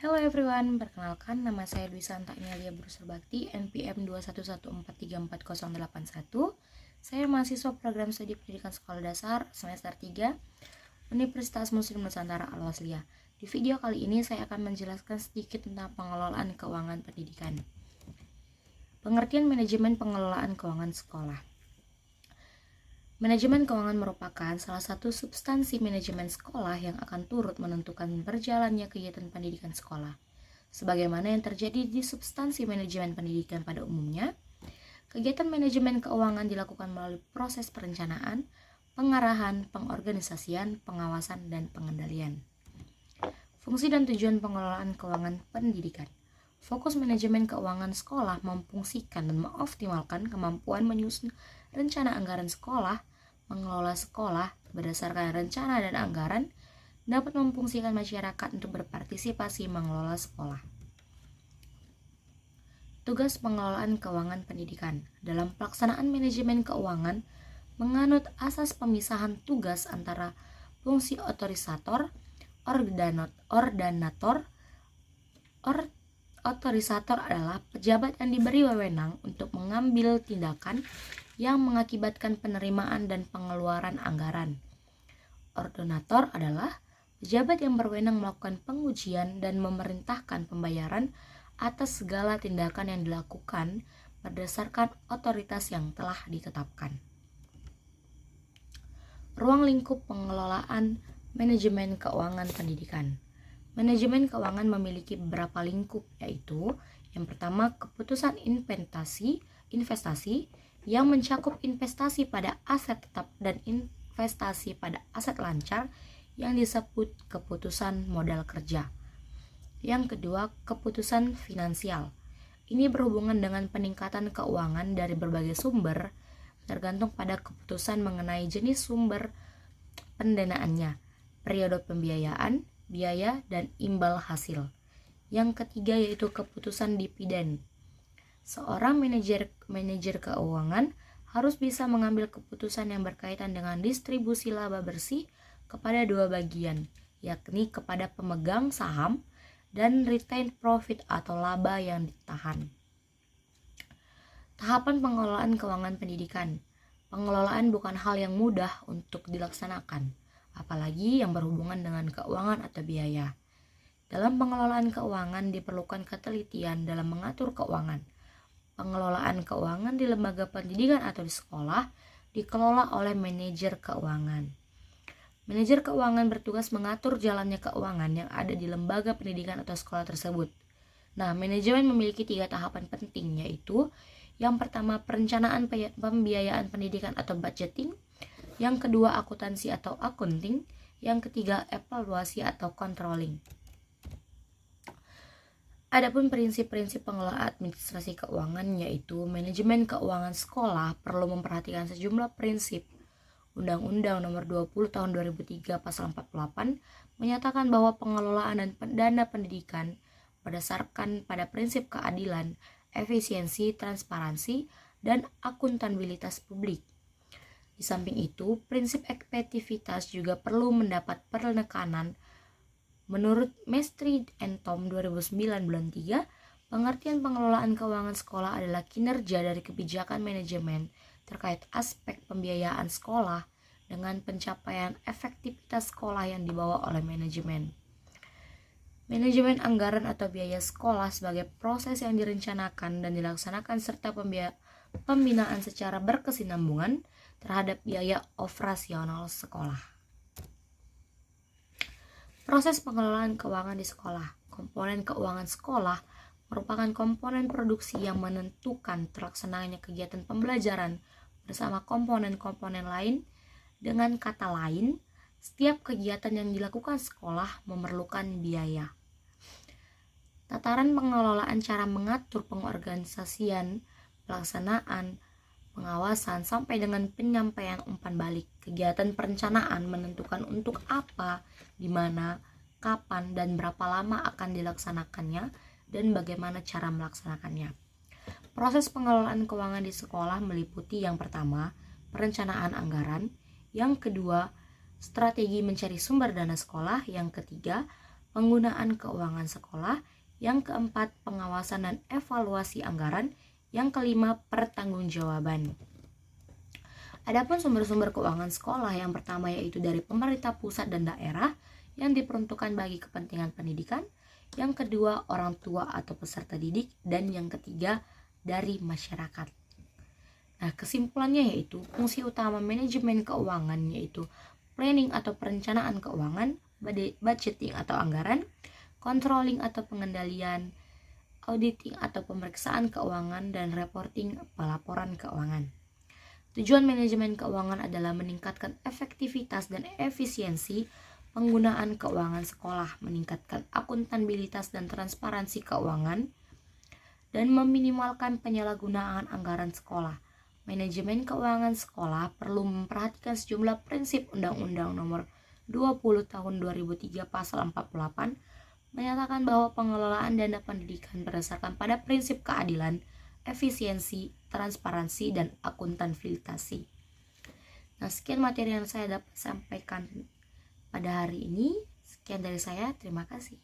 Hello everyone, perkenalkan nama saya Dwi Santa Amelia Bakti, NPM 21114348081. Saya mahasiswa program studi pendidikan sekolah dasar semester 3 Universitas Muslim Nusantara Al-Wasliyah. Di video kali ini saya akan menjelaskan sedikit tentang pengelolaan keuangan pendidikan. Pengertian manajemen pengelolaan keuangan sekolah. Manajemen keuangan merupakan salah satu substansi manajemen sekolah yang akan turut menentukan berjalannya kegiatan pendidikan sekolah. Sebagaimana yang terjadi di substansi manajemen pendidikan pada umumnya, kegiatan manajemen keuangan dilakukan melalui proses perencanaan, pengarahan, pengorganisasian, pengawasan, dan pengendalian. Fungsi dan tujuan pengelolaan keuangan pendidikan. Fokus manajemen keuangan sekolah memfungsikan dan mengoptimalkan kemampuan menyusun rencana anggaran sekolah, mengelola sekolah berdasarkan rencana dan anggaran, dapat memfungsikan masyarakat untuk berpartisipasi mengelola sekolah. Tugas pengelolaan keuangan pendidikan. Dalam pelaksanaan manajemen keuangan, menganut asas pemisahan tugas antara fungsi otorisator, Otorisator adalah pejabat yang diberi wewenang untuk mengambil tindakan yang mengakibatkan penerimaan dan pengeluaran anggaran. Ordonator adalah pejabat yang berwenang melakukan pengujian dan memerintahkan pembayaran atas segala tindakan yang dilakukan berdasarkan otoritas yang telah ditetapkan. Ruang lingkup pengelolaan manajemen keuangan pendidikan. Manajemen keuangan memiliki beberapa lingkup, yaitu yang pertama keputusan investasi yang mencakup investasi pada aset tetap dan investasi pada aset lancar yang disebut keputusan modal kerja. Yang kedua, keputusan finansial. Ini berhubungan dengan peningkatan keuangan dari berbagai sumber, tergantung pada keputusan mengenai jenis sumber pendanaannya, periode pembiayaan, biaya, dan imbal hasil. Yang ketiga yaitu keputusan dividen. Seorang manajer keuangan harus bisa mengambil keputusan yang berkaitan dengan distribusi laba bersih kepada dua bagian, yakni kepada pemegang saham dan retained profit atau laba yang ditahan. Tahapan pengelolaan keuangan pendidikan. Pengelolaan bukan hal yang mudah untuk dilaksanakan, apalagi yang berhubungan dengan keuangan atau biaya. Dalam pengelolaan keuangan diperlukan ketelitian dalam mengatur keuangan. Pengelolaan keuangan di lembaga pendidikan atau di sekolah dikelola oleh manajer keuangan. Manajer keuangan bertugas mengatur jalannya keuangan yang ada di lembaga pendidikan atau sekolah tersebut. Nah, manajemen memiliki 3 tahapan penting, yaitu yang pertama perencanaan pembiayaan pendidikan atau budgeting, yang kedua akuntansi atau accounting, yang ketiga evaluasi atau controlling. Adapun prinsip-prinsip pengelolaan administrasi keuangan, yaitu manajemen keuangan sekolah perlu memperhatikan sejumlah prinsip. Undang-Undang Nomor 20 Tahun 2003 Pasal 48 menyatakan bahwa pengelolaan dan dana pendidikan berdasarkan pada prinsip keadilan, efisiensi, transparansi, dan akuntabilitas publik. Di samping itu, prinsip efektivitas juga perlu mendapat penekanan. Menurut Mestri and Tom 2009 bulan 3, pengertian pengelolaan keuangan sekolah adalah kinerja dari kebijakan manajemen terkait aspek pembiayaan sekolah dengan pencapaian efektivitas sekolah yang dibawa oleh manajemen. Manajemen anggaran atau biaya sekolah sebagai proses yang direncanakan dan dilaksanakan serta pembinaan secara berkesinambungan terhadap biaya operasional sekolah. Proses pengelolaan keuangan di sekolah. Komponen keuangan sekolah merupakan komponen produksi yang menentukan terlaksananya kegiatan pembelajaran bersama komponen-komponen lain. Dengan kata lain, setiap kegiatan yang dilakukan sekolah memerlukan biaya. Tataran pengelolaan cara mengatur pengorganisasian, pelaksanaan, pengawasan sampai dengan penyampaian umpan balik. Kegiatan perencanaan menentukan untuk apa, di mana, kapan, dan berapa lama akan dilaksanakannya dan bagaimana cara melaksanakannya. Proses pengelolaan keuangan di sekolah meliputi yang pertama, perencanaan anggaran, yang kedua, strategi mencari sumber dana sekolah, yang ketiga, penggunaan keuangan sekolah. Yang keempat, pengawasan dan evaluasi anggaran. Yang kelima, pertanggungjawaban. Adapun sumber-sumber keuangan sekolah yang pertama yaitu dari pemerintah pusat dan daerah yang diperuntukkan bagi kepentingan pendidikan. Yang kedua, orang tua atau peserta didik. Dan yang ketiga, dari masyarakat. Nah, kesimpulannya yaitu fungsi utama manajemen keuangan yaitu planning atau perencanaan keuangan, budgeting atau anggaran, controlling atau pengendalian, auditing atau pemeriksaan keuangan, dan reporting pelaporan keuangan. Tujuan manajemen keuangan adalah meningkatkan efektivitas dan efisiensi penggunaan keuangan sekolah, meningkatkan akuntabilitas dan transparansi keuangan, dan meminimalkan penyalahgunaan anggaran sekolah. Manajemen keuangan sekolah perlu memperhatikan sejumlah prinsip Undang-Undang Nomor 20 Tahun 2003 Pasal 48 menyatakan bahwa pengelolaan dana pendidikan berdasarkan pada prinsip keadilan, efisiensi, transparansi, dan akuntabilitas. Nah, sekian materi yang saya dapat sampaikan pada hari ini. Sekian dari saya, terima kasih.